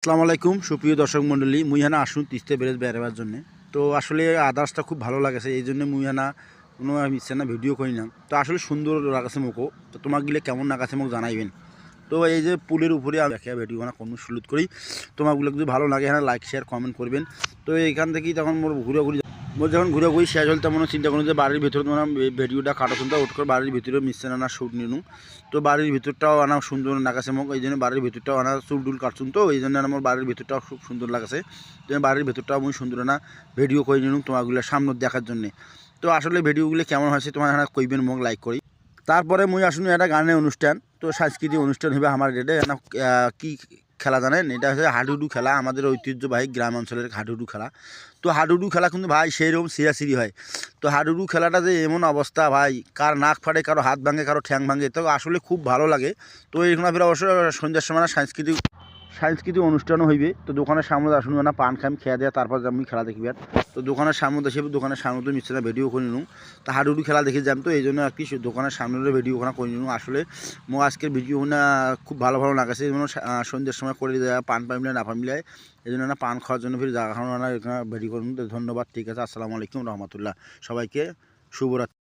আসসালামু আলাইকুম সুপ্রিয় দর্শক মণ্ডলী মুইহানা আসুন তিস্তে বেড়ে বেড়াবার জন্য। তো আসলে আদার্সটা খুব ভালো লাগেছে, এই জন্য মুইহানা কোনো ইচ্ছে না ভিডিও করি না। তো আসলে সুন্দর লাগাছে মোকো, তো তোমাক গেলে কেমন লাগাছে মোক জানাইবেন। তো এই যে পুলের উপরে আমি দেখে ভিডিও বানা কোনো শুরু করি, তোমাগুলো যদি ভালো লাগে হ্যাঁ লাইক শেয়ার কমেন্ট করবেন। তো এইখান থেকেই তখন মোর ঘুরে যখন ঘুরে চিন্তা হল চিন্তা করুন যে বাড়ির ভিতরে তোমার ভিডিওটা কাটো শুনতে উঠ করে বাড়ির ভিতরে মিশছে না শ্যুট নিনু। তো বাড়ির ভিতরটাও আনা সুন্দর লাগাছে মোক, এই জন্য বাড়ির ভিতরটাও আনা চুল টুল কাটছুন, তো এই জন্য আমার বাড়ির ভিতরটাও খুব সুন্দর লাগাছে। তো বাড়ির ভিতরটাও আমি সুন্দর না ভিডিও করে নিনু তোমাগুলো সামনে দেখার জন্যে। তো আসলে ভিডিওগুলো কেমন হয়েছে তোমার হ্যাঁ কইবেন মোক লাইক করি। তারপরে মুই আসুন একটা গানের অনুষ্ঠান, তো সাংস্কৃতিক অনুষ্ঠান হবে আমার এটা কি খেলা জানেন, এটা হচ্ছে হাডুডু খেলা, আমাদের ঐতিহ্যবাহী গ্রাম অঞ্চলের হাডুডু খেলা। তো হাডুডু খেলা কিন্তু ভাই সেই রকম সিরাসিরি হয়। তো হাডুডু খেলাটা যে এমন অবস্থা ভাই, কার নাক ফাটে, কারো হাত ভাঙে, কারো ঠ্যাং ভাঙে, তো আসলে খুব ভালো লাগে। তো এখানে ফের অবশ্য সন্ধ্যার সময় সাংস্কৃতিক অনুষ্ঠানও হইবে। তো দোকানের সামনে আসুন না পান খাম খেয়া দেওয়া, তারপর আমি খেলা দেখবি। আর তো দোকানের সামনে এসে দোকানের সামনে তো মিশছে না ভিডিও করে নিলাম। তো হাডুডু খেলা দেখে যাম, তো এই জন্য আর কি দোকানের সামনের ভিডিও ওখানে করে নিলাম। আসলে মো আজকের ভিডিও না খুব ভালো লাগাছে, এই জন্য সন্ধ্যের সময় করে দেওয়া পান পাইলে না পাইলে, এই জন্য না পান খাওয়ার জন্য ফির জায়গা এখানে ভিডিও করুন। ধন্যবাদ, ঠিক আছে, আসসালামু আলাইকুম রহমতুল্লাহ, সবাইকে শুভরাত্রি।